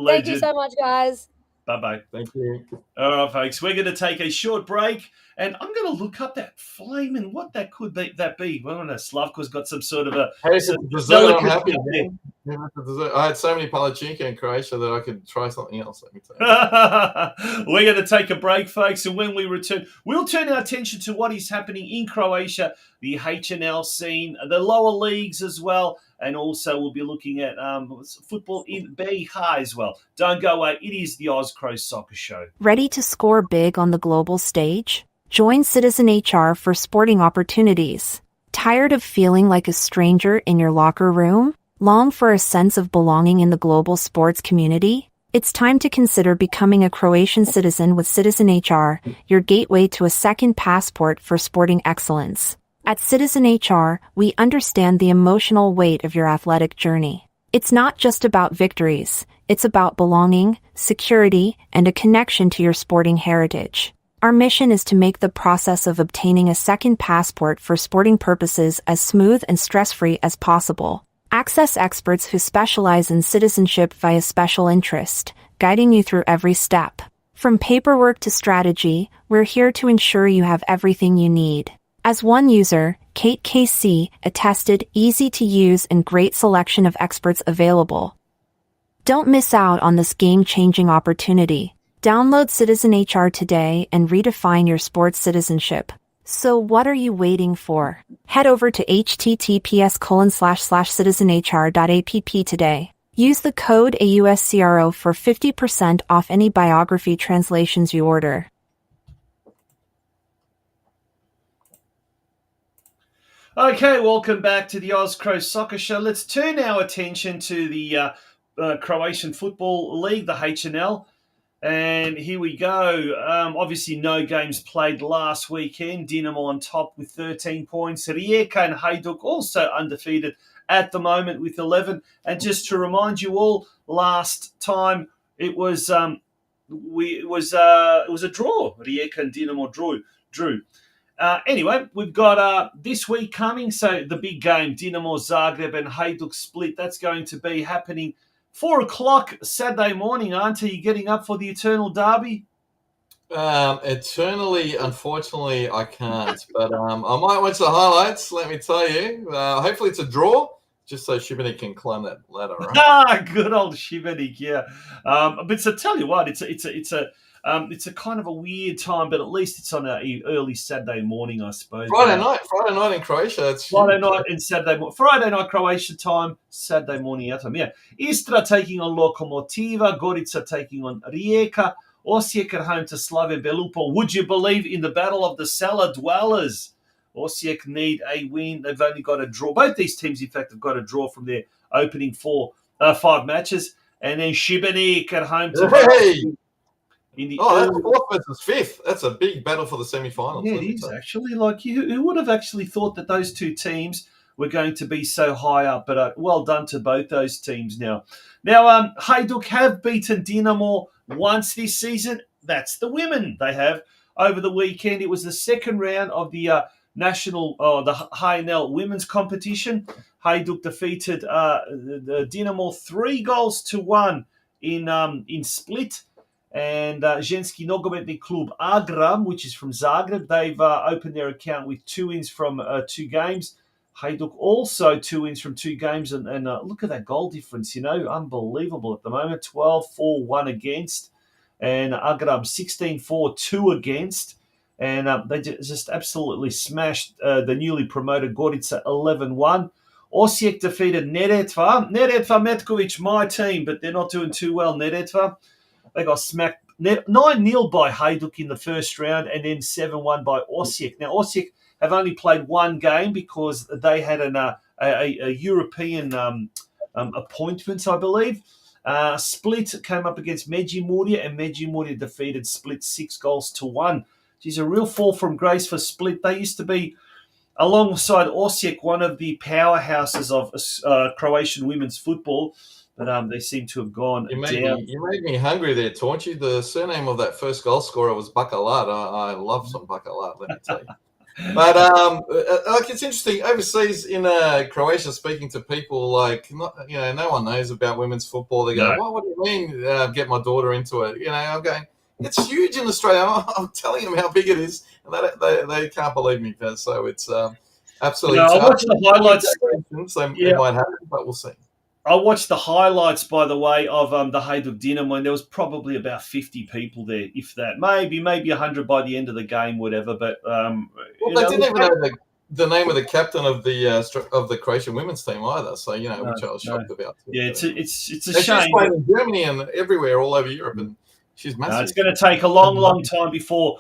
Thank you so much, guys. Bye-bye. Thank you. All right, folks, we're going to take a short break, and I'm going to look up that flame and what that could be. Well, I don't know. Slavko's got some sort of a... Hey, dessert, I'm happy. I had so many palachinka in Croatia that I could try something else. Let me tell you. We're going to take a break, folks, and when we return, we'll turn our attention to what is happening in Croatia, the HNL scene, the lower leagues as well, and also we'll be looking at football in BH as well. Don't go away. It is the OZCRO Soccer Show. Ready to score big on the global stage? Join Citizen HR for sporting opportunities. Tired of feeling like a stranger in your locker room? Long for a sense of belonging in the global sports community? It's time to consider becoming a Croatian citizen with Citizen HR, your gateway to a second passport for sporting excellence. At Citizen HR, we understand the emotional weight of your athletic journey. It's not just about victories, it's about belonging, security, and a connection to your sporting heritage. Our mission is to make the process of obtaining a second passport for sporting purposes as smooth and stress-free as possible. Access experts who specialize in citizenship via special interest, guiding you through every step. From paperwork to strategy, we're here to ensure you have everything you need. As one user, Kate KC, attested easy to use and great selection of experts available. Don't miss out on this game-changing opportunity. Download Citizen HR today and redefine your sports citizenship. So what are you waiting for? Head over to https://citizenhr.app today. Use the code AUSCRO for 50% off any biography translations you order. Okay, welcome back to the OZCRO Soccer Show. Let's turn our attention to the Croatian Football League, the HNL. And here we go. Obviously, no games played last weekend. Dinamo on top with 13 points. Rijeka and Hajduk also undefeated at the moment with 11. And just to remind you all, last time it was a draw. Rijeka and Dinamo drew. Anyway, we've got this week coming. So the big game, Dinamo Zagreb and Hajduk Split. That's going to be happening 4 o'clock Saturday morning, aren't you? Getting up for the Eternal Derby? Eternally, unfortunately, I can't. But I might watch the highlights, let me tell you. Hopefully it's a draw, just so Šibenik can climb that ladder, right? Good old Šibenik, yeah. But so tell you what, it's a kind of a weird time, but at least it's on an early Saturday morning, I suppose. Friday night in Croatia. It's Friday night and Saturday morning. Friday night Croatia time, Saturday morning our time. Yeah. Istra taking on Lokomotiva, Gorica taking on Rijeka, Osijek at home to Slaven Belupo. Would you believe in the battle of the cellar dwellers? Osijek need a win. They've only got a draw. Both these teams, in fact, have got a draw from their opening 5 matches. And then Šibenik at home to that's 4th versus 5th. That's a big battle for the semi-finals. Yeah, it is actually. Like, who would have actually thought that those two teams were going to be so high up? But well done to both those teams now. Now, Hajduk have beaten Dinamo once this season. That's the women they have. Over the weekend, it was the second round of the the HNL women's competition. Hajduk defeated the Dinamo 3-1 in Split. And Ženski Nogometni Klub Agram, which is from Zagreb, they've opened their account with 2 wins from 2 games. Hajduk also 2 wins from 2 games. And look at that goal difference, unbelievable at the moment. 12-4-1 against. And Agram 16-4, 2 against. And they just absolutely smashed the newly promoted Gorica 11-1. Osijek defeated Neretva. Neretva Metkovic, my team, but they're not doing too well, Neretva. They got smacked 9-0 by Hajduk in the first round and then 7-1 by Osijek. Now, Osijek have only played 1 game because they had a European appointment, I believe. Split came up against Međimurje, and Međimurje defeated Split 6-1. Geez, a real fall from grace for Split. They used to be, alongside Osijek, one of the powerhouses of Croatian women's football. But they seem to have gone down. You made me hungry there, Torchy. The surname of that first goal scorer was Bakalat. I love some Bakalat, let me tell you. But it's interesting. Overseas in Croatia, speaking to people, no one knows about women's football. They go, "What do you mean? Get my daughter into it?" I'm going, "It's huge in Australia." I'm telling them how big it is, and they can't believe me. So it's absolutely. I watched the highlights. It might happen, but we'll see. I watched the highlights, by the way, of the Hajduk Dinamo, and there was probably about 50 people there, if that. Maybe 100 by the end of the game, whatever. But they didn't even know the name of the captain of the Croatian women's team either. So which I was shocked about. Yeah, it's a she's shame. Playing in Germany and everywhere, all over Europe, and she's massive. It's going to take a long time before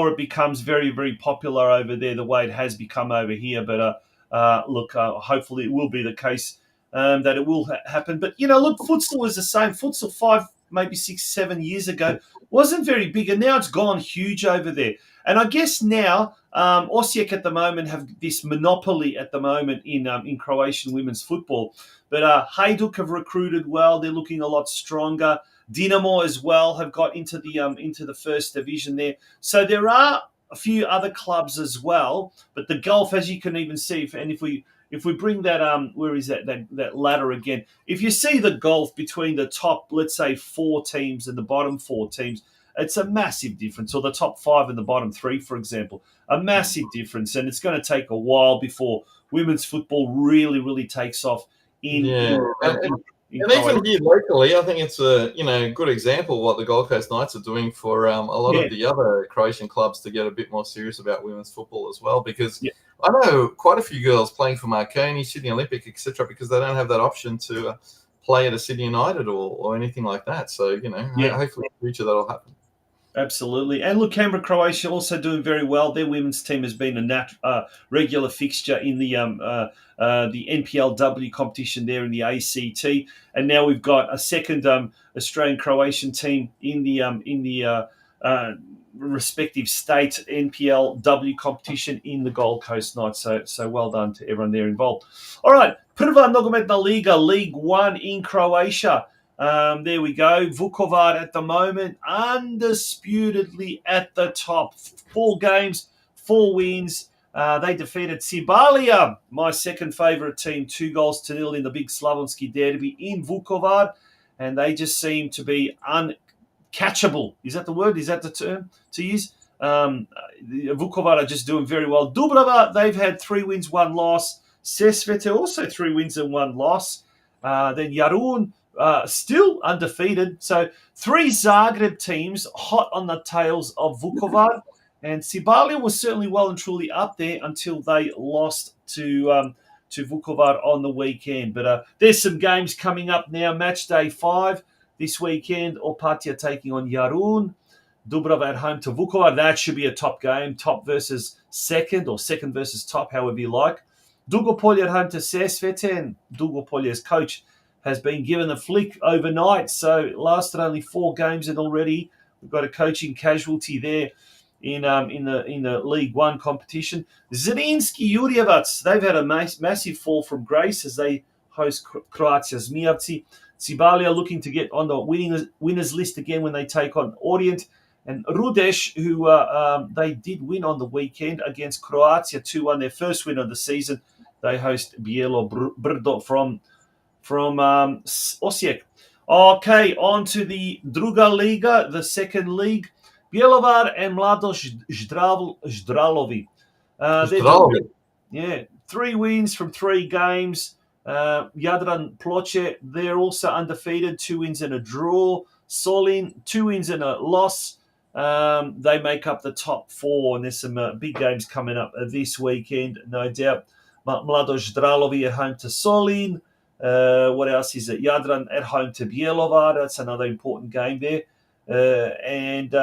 it becomes very, very popular over there, the way it has become over here. But hopefully it will be the case. That it will happen. But, futsal was the same. Futsal 5, maybe 6, 7 years ago wasn't very big, and now it's gone huge over there. And I guess now Osijek at the moment have this monopoly at the moment in Croatian women's football. But Hajduk have recruited well. They're looking a lot stronger. Dinamo as well have got into the first division there. So there are a few other clubs as well, but the golf, as you can even see, and if we bring that where is that ladder again? If you see the golf between the top, let's say 4 teams and the bottom 4 teams, it's a massive difference. Or the top 5 and the bottom 3, for example, a massive difference, and it's going to take a while before women's football really takes off in And even here locally, I think it's a good example of what the Gold Coast Knights are doing for a lot of the other Croatian clubs to get a bit more serious about women's football as well. Because I know quite a few girls playing for Marconi, Sydney Olympic, etc., because they don't have that option to play at a Sydney United or anything like that. So hopefully in the future that'll happen. Absolutely. And look, Canberra, Croatia also doing very well. Their women's team has been a regular fixture in the NPLW competition there in the ACT. And now we've got a second Australian-Croatian team in the respective state NPLW competition in the Gold Coast Knights. So well done to everyone there involved. All right, Prva Nogometna Liga, League 1 in Croatia. There we go. Vukovar at the moment, undisputedly at the top. 4 games, 4 wins. They defeated Cibalia, my second favourite team, 2-0 in the big Slavonski derby in Vukovar. And they just seem to be uncatchable. Is that the word? Is that the term to use? Vukovar are just doing very well. Dubrava, they've had 3 wins, 1 loss. Sesvete, also 3 wins and 1 loss. Then Jarun, still undefeated. So 3 Zagreb teams hot on the tails of Vukovar. And Cibalia was certainly well and truly up there until they lost to Vukovar on the weekend. But there's some games coming up now. Match day 5 this weekend. Opatia taking on Jarun. Dubrava at home to Vukovar. That should be a top game. Top versus second, or second versus top, however you like. Dugopolje at home to Sesvete. And Dugopolje's coach has been given a flick overnight. So it lasted only 4 games, and already we've got a coaching casualty there in the League 1 competition. Zrinski Jurjevac, they've had a massive fall from grace as they host Croatia Zmijavci. Cibalia looking to get on the winners list again when they take on Orient. And Rudeš, who they did win on the weekend against Croatia 2-1, their first win of the season. They host Bijelo Brdo from Osijek. Okay, on to the Druga Liga, the second league. Bjelovar and Mladoš Zdralovi. 3 wins from 3 games. Jadran Ploče, they're also undefeated, 2 wins and a draw. Solin, 2 wins and a loss. They make up the top 4, and there's some big games coming up this weekend, no doubt. Mladoš Zdralovi at home to Solin. What else is it? Jadran at home to Bjelovar. That's another important game there. And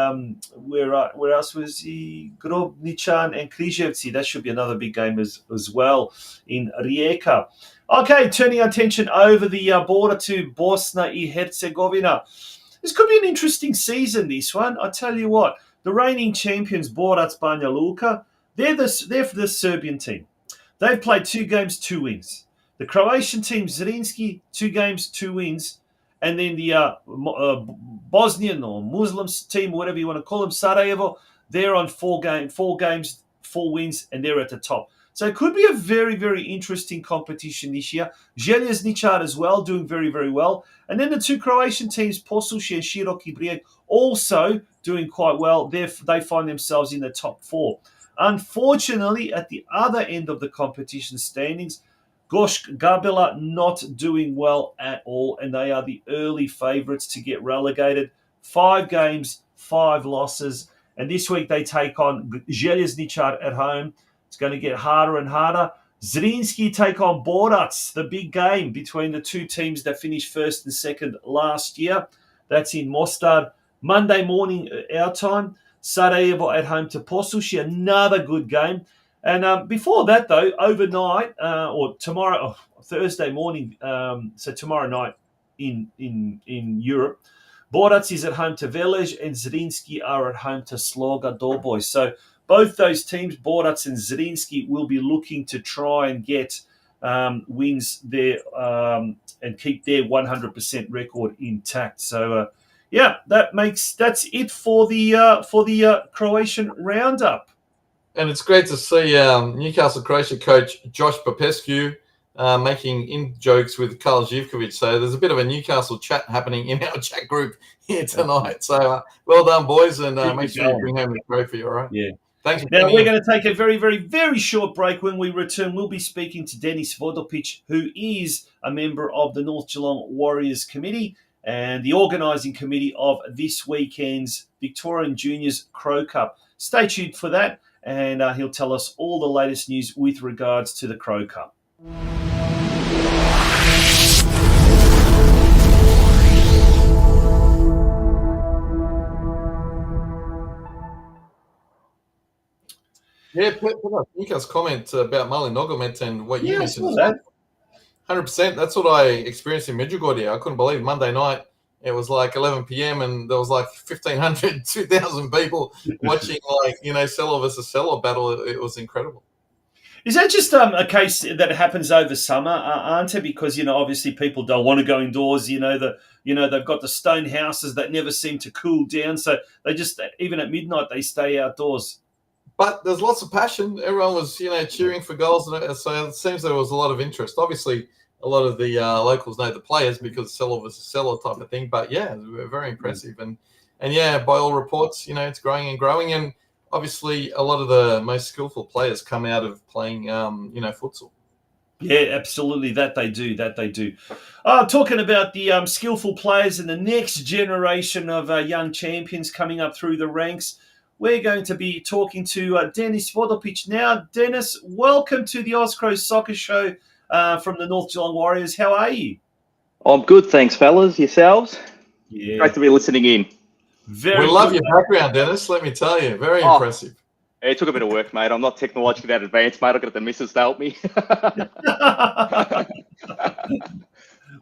where else was he? Grobničan and Križevci. That should be another big game as well in Rijeka. Okay, turning our attention over the border to Bosna and Herzegovina. This could be an interesting season, this one. I tell you what, the reigning champions, Borac Banja Luka, they're the Serbian team. They've played 2 games, 2 wins. The Croatian team, Zrinski, 2 games, 2 wins. And then the Bosnian or Muslim team, whatever you want to call them, Sarajevo, they're on 4 games, 4 wins, and they're at the top. So it could be a very, very interesting competition this year. Željezničar as well, doing very, very well. And then the 2 Croatian teams, Posušje and Široki Brijeg, also doing quite well. They find themselves in the top 4. Unfortunately, at the other end of the competition standings, Gošk Gabela not doing well at all, and they are the early favourites to get relegated. 5 games, 5 losses, and this week they take on Željezničar at home. It's going to get harder and harder. Zrinski take on Borac, the big game between the 2 teams that finished first and second last year. That's in Mostar. Monday morning, our time. Sarajevo at home to Posušje, another good game. And before that, though, overnight or tomorrow, Thursday morning, so tomorrow night in Europe, Borac is at home to Velej and Zrinski are at home to Sloga Doboj. So both those teams, Borac and Zrinski, will be looking to try and get wins there and keep their 100% record intact. So yeah, that's it for the Croatian roundup. And it's great to see Newcastle Croatia coach Josh Popescu making in jokes with Karl Živkovic. So there's a bit of a Newcastle chat happening in our chat group here tonight. So well done, boys, and make sure you bring home the trophy, all right? Yeah. Thanks for Now, tuning we're in. going to take a very, very, very short break. When we return, we'll be speaking to Denis Vodopic, who is a member of the North Geelong Warriors Committee and the organising committee of this weekend's Victorian Juniors Crow Cup. Stay tuned for that, and he'll tell us all the latest news with regards to the Crow Cup. Yeah, put up Nika's comment about Marlon Nogomet and what you mentioned. I saw that. 100%. That's what I experienced in Medjugorje. I couldn't believe Monday night. It was like 11 p.m. and there was like 1,500, 2,000 people watching, Sello versus Sello battle. It was incredible. Is that just a case that happens over summer, aren't it? Because obviously people don't want to go indoors. They've got the stone houses that never seem to cool down, so they just, even at midnight, they stay outdoors. But there's lots of passion. Everyone was, cheering for goals, so it seems there was a lot of interest. Obviously, a lot of the locals know the players because Sello versus Sello type of thing. But yeah, very impressive, and yeah, by all reports, it's growing and growing, and obviously a lot of the most skillful players come out of playing, futsal. Yeah, absolutely. That they do. Talking about the skillful players and the next generation of young champions coming up through the ranks, we're going to be talking to Denis Vodopic now. Denis, welcome to the OZCRO Soccer Show from the North Geelong Warriors. How are you? I'm good, thanks, fellas. Yourselves? Yeah. Great to be listening in. We love your background, Denis, let me tell you. Very impressive. It took a bit of work, mate. I'm not technologically that advanced, mate. I've got the missus to help me.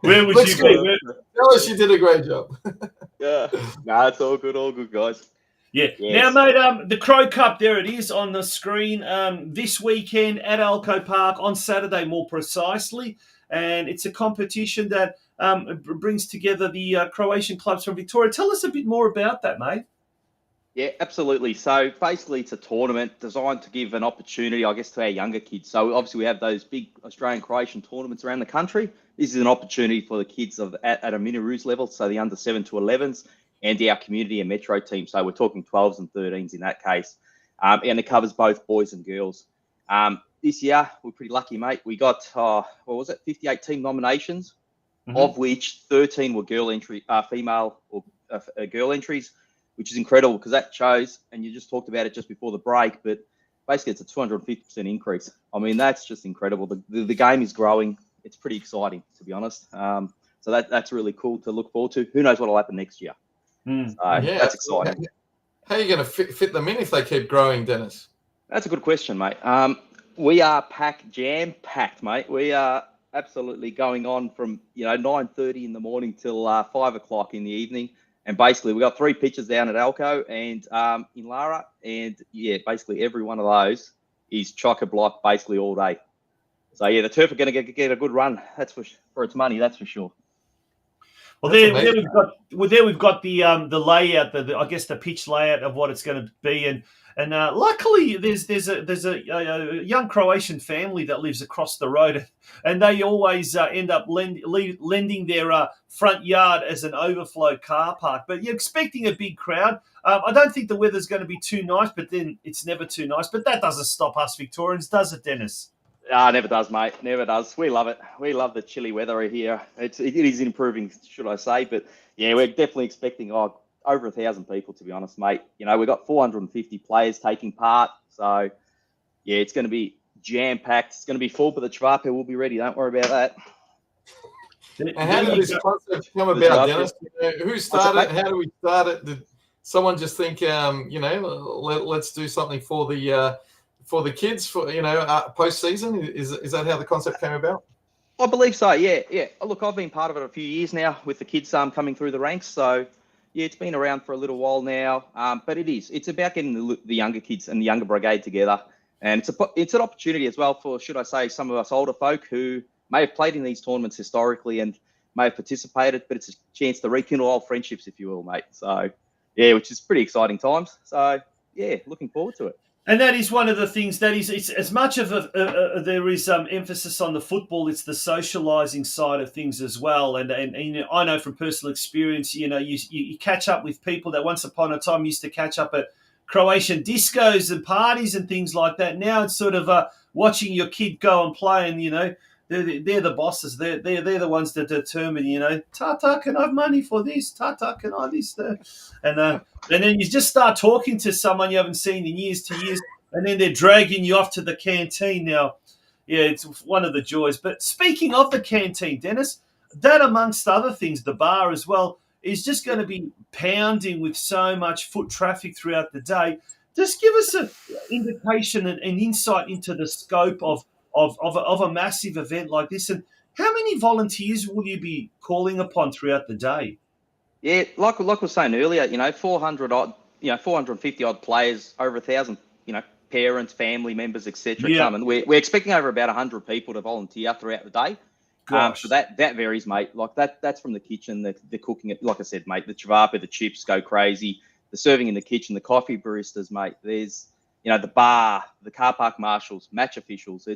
Where would you be? Tell us you did a great job. Yeah. Nah, it's all good, guys. Yeah. Yes. Now, mate, the Crow Cup, there it is on the screen this weekend at Alco Park, on Saturday more precisely. And it's a competition that brings together the Croatian clubs from Victoria. Tell us a bit more about that, mate. Yeah, absolutely. So basically it's a tournament designed to give an opportunity, I guess, to our younger kids. So obviously we have those big Australian Croatian tournaments around the country. This is an opportunity for the kids at a mini-roos level, so the under 7 to 11s, and our community and metro team. So we're talking 12s and 13s in that case. And it covers both boys and girls. This year, we're pretty lucky, mate. We got, 58 team nominations, of which 13 were female or girl entries, which is incredible because that shows, and you just talked about it just before the break, but basically it's a 250% increase. I mean, that's just incredible. The game is growing. It's pretty exciting, to be honest. So that's really cool to look forward to. Who knows what will happen next year? That's exciting. How are you going to fit them in if they keep growing, Denis? That's a good question, mate. We are jam-packed, mate. We are absolutely going on from 9:30 in the morning till 5 o'clock in the evening. And basically, we got 3 pitches down at Alco and in Lara. And, yeah, basically every one of those is chock-a-block basically all day. So, yeah, the turf are going to get a good run. That's for its money, that's for sure. Well, there we've got the layout, I guess the pitch layout of what it's going to be, and luckily there's a young Croatian family that lives across the road, and they always end up lending their front yard as an overflow car park. But you're expecting a big crowd. I don't think the weather's going to be too nice, but then it's never too nice. But that doesn't stop us Victorians, does it, Denis? Never does, mate. Never does. We love it. We love the chilly weather here. It is improving, should I say? But yeah, we're definitely expecting over 1,000 people, to be honest, mate. We've got 450 players taking part. So yeah, it's going to be jam-packed. It's going to be full, but the Chvape will be ready. Don't worry about that. And how did this concept come about, Denis? Who started it? How do we start it? Did someone just think, let's do something for the kids post-season? Is that how the concept came about? I believe so, yeah. Look, I've been part of it a few years now with the kids coming through the ranks. So, yeah, it's been around for a little while now. But it's about getting the younger kids and the younger brigade together. And it's an opportunity as well for, should I say, some of us older folk who may have played in these tournaments historically and, may have participated, but it's a chance to rekindle old friendships, if you will, mate. So, yeah, which is pretty exciting times. So, yeah, looking forward to it. And that is one of the things that is, it's as much of there is emphasis on the football, it's the socialising side of things as well. And I know from personal experience, you catch up with people that once upon a time used to catch up at Croatian discos and parties and things like that. Now it's sort of watching your kid go and play, and they're the bosses. They're the ones that determine. Tata, can I have money for this? Tata, can I have this? And then you just start talking to someone you haven't seen in years to years, and then they're dragging you off to the canteen. Now, yeah, it's one of the joys. But speaking of the canteen, Dennis, that amongst other things, the bar as well, is just going to be pounding with so much foot traffic throughout the day. Just give us an indication and insight into the scope of a massive event like this, and how many volunteers will you be calling upon throughout the day? Yeah, like I was saying earlier, 400 odd, 450 odd players, over 1,000, parents, family members, etc. Yeah. Coming. We're expecting over about 100 people to volunteer throughout the day. So that varies, mate. Like that's from the kitchen, the cooking. Like I said, mate, the chivapa, the chips go crazy. The serving in the kitchen, the coffee baristas, mate. There's the bar, the car park marshals, match officials.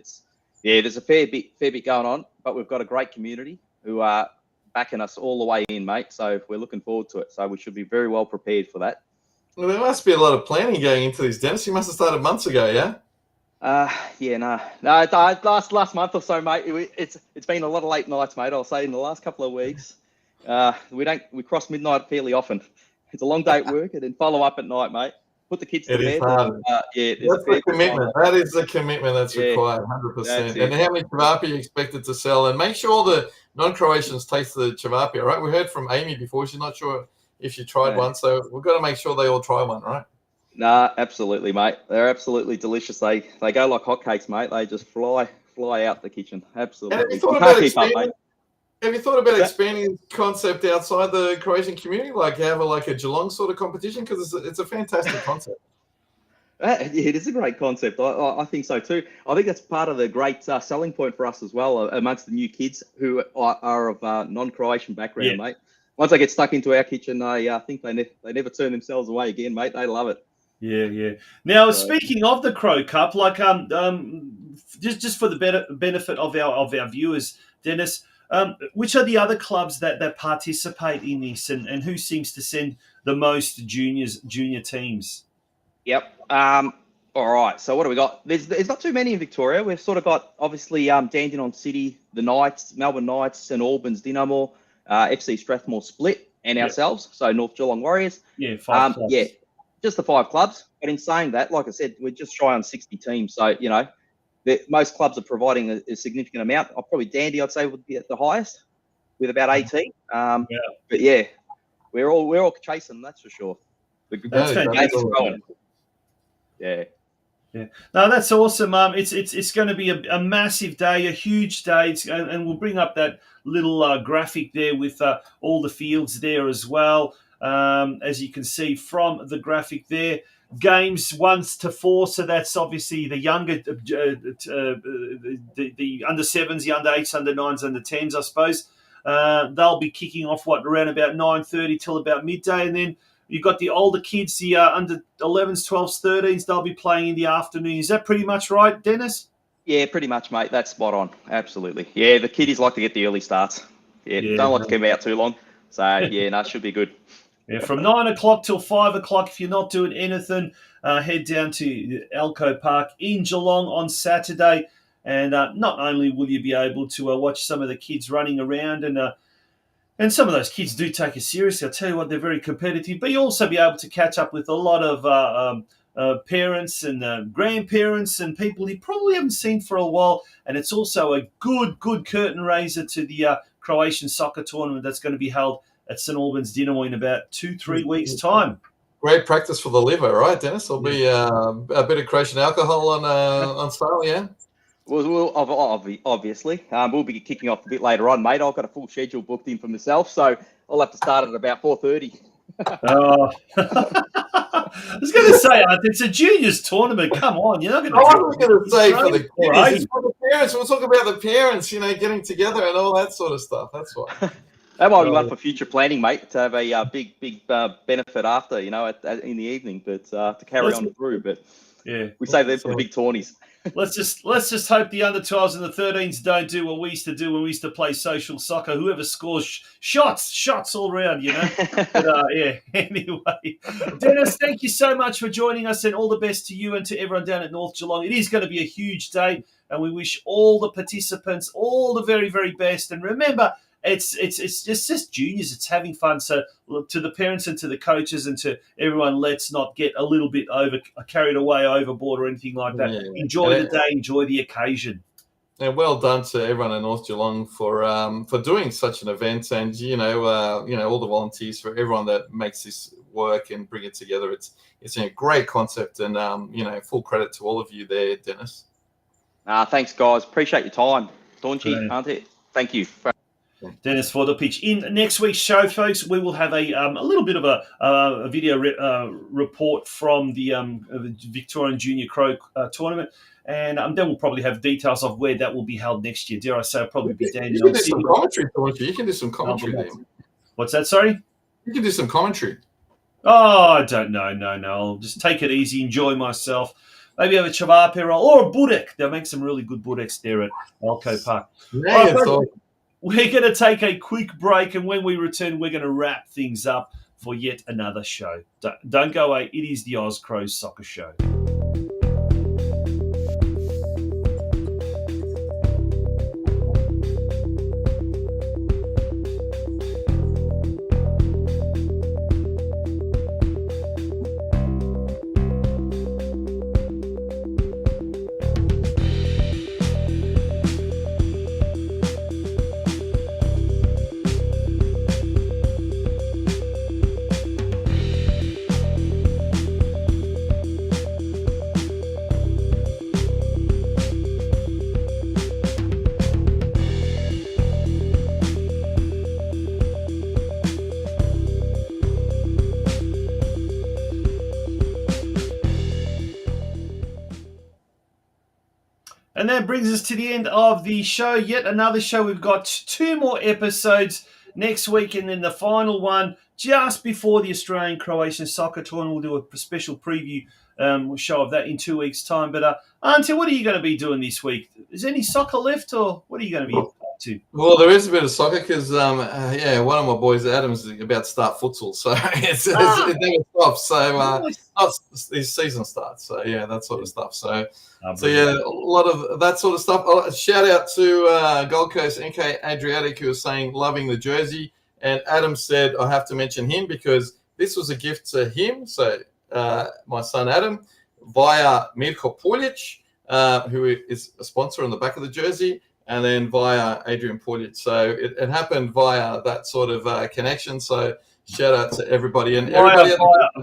There's a fair bit going on, but we've got a great community who are backing us all the way in, mate. So we're looking forward to it. So we should be very well prepared for that. Well, there must be a lot of planning going into this, Dennis. You must have started months ago, yeah? No. Last month or so, mate. It's been a lot of late nights, mate. I'll say in the last couple of weeks. We cross midnight fairly often. It's a long day at work and then follow up at night, mate. Put the kids to bed. It is hard. That's the commitment. That is the commitment that's required, 100%. And how many chivapa you expected to sell? And make sure all the non-Croatians taste the chivapa, right? We heard from Amy before. She's not sure if she tried one. So we've got to make sure they all try one, right? Nah, absolutely, mate. They're absolutely delicious. They go like hotcakes, mate. They just fly out the kitchen. Absolutely. Have you thought about expanding the concept outside the Croatian community, like have a Geelong sort of competition? Because it's a fantastic concept. It is a great concept. I think so too. I think that's part of the great selling point for us as well amongst the new kids who are of non-Croatian background, mate. Once they get stuck into our kitchen, I think they never turn themselves away again, mate. They love it. Yeah. Now, speaking of the Crow Cup, just for the benefit of our viewers, Dennis, which are the other clubs that participate in this, and who seems to send the most junior teams? Yep. All right. So what do we got? There's not too many in Victoria. We've sort of got obviously Dandenong City, the Knights, Melbourne Knights, St Albans Dynamo, FC Strathmore Split, and ourselves. So North Geelong Warriors. Yeah, 5 clubs. Yeah, just the 5 clubs. But in saying that, like I said, we're just shy on 60 teams. So most clubs are providing a significant amount. Probably Dandy, I'd say, would be at the highest with about 18. But yeah, we're all chasing, that's for sure. That's fantastic. Yeah. No, that's awesome. It's going to be a massive day, a huge day, and we'll bring up that little graphic there with all the fields there as well. As you can see from the graphic there. Games 1 to 4, so that's obviously the younger, the under 7s, the under 8s, under 9s, under 10s, I suppose. They'll be kicking off around about 9:30 till about midday, and then you've got the older kids, the under 11s, 12s, 13s. They'll be playing in the afternoon. Is that pretty much right, Dennis? Yeah, pretty much, mate. That's spot on. Absolutely. Yeah, the kiddies like to get the early starts. Don't like to keep out too long. So it should be good. Yeah, from 9 o'clock till 5 o'clock. If you're not doing anything, head down to Elco Park in Geelong on Saturday. And not only will you be able to watch some of the kids running around, and some of those kids do take it seriously. I'll tell you what, they're very competitive. But you'll also be able to catch up with a lot of parents and grandparents and people you probably haven't seen for a while. And it's also a good curtain raiser to the Croatian soccer tournament that's going to be held at St Albans Dynamo in about 2-3 weeks' time. Great practice for the liver, right, Dennis? There'll be a bit of Croatian alcohol on sale, yeah? Well, obviously. We'll be kicking off a bit later on, mate. I've got a full schedule booked in for myself, so I'll have to start at about 4:30. I was going to say, it's a juniors tournament. Come on, you're not going to. I was going to say for the kids, it's for the parents. We'll talk about the parents, getting together and all that sort of stuff. That's why. That might be one for future planning, mate, to have a big benefit after, in the evening, but to carry on through. But we save them for the big tourneys. Let's just hope the under 12s and the 13s don't do what we used to do when we used to play social soccer. Whoever scores shots all round, But anyway, Dennis, thank you so much for joining us, and all the best to you and to everyone down at North Geelong. It is going to be a huge day, and we wish all the participants all the very, very best. And remember, it's just juniors. It's having fun. So to the parents and to the coaches and to everyone, let's not get a little bit carried away, overboard, or anything like that. Yeah. Enjoy the day, enjoy the occasion. And well done to everyone in North Geelong for doing such an event, and all the volunteers, for everyone that makes this work and bring it together. It's a great concept, and full credit to all of you there, Dennis. Thanks, guys. Appreciate your time, Daunchi, Auntie. Thank you. Dennis for the pitch. In next week's show, folks, we will have a little bit of a video report from the Victorian Junior Crow tournament, and then we'll probably have details of where that will be held next year. Dare I say, it'll probably be down in You can do some commentary, Daunchi. You can do some commentary there. What's that, sorry? You can do some commentary. Oh, I don't know. No. I'll just take it easy, enjoy myself. Maybe have a chavape roll or a burek. They'll make some really good bureks there at Alco Park. Yeah, we're going to take a quick break, and when we return, we're going to wrap things up for yet another show. Don't go away. It is the OZCRO Soccer Show. And that brings us to the end of the show. Yet another show. We've got 2 more episodes next week, and then the final one just before the Australian-Croatian soccer tournament. We'll do a special preview show of that in 2 weeks' time. But, Auntie, what are you going to be doing this week? Is there any soccer left, or what are you going to be up to? Well, there is a bit of soccer because, one of my boys, Adam's about to start futsal. So it never stops. So his season starts. So, yeah, that sort of stuff. So a lot of that sort of stuff. Shout out to Gold Coast NK Adriatic, who was saying loving the jersey. And Adam said I have to mention him because this was a gift to him. So my son Adam, via Mirko Puljic, who is a sponsor on the back of the jersey, and then via Adrian Puljic. So it happened via that sort of connection. So shout out to everybody. And everybody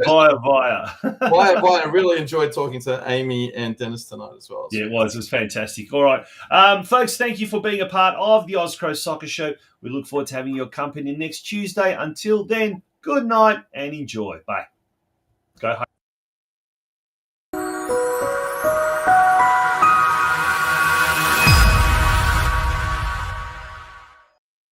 via. I really enjoyed talking to Amy and Dennis tonight as well. Yeah, it was fantastic. All right. Folks, thank you for being a part of the OZCRO Soccer Show. We look forward to having your company next Tuesday. Until then, good night and enjoy. Bye. Go home.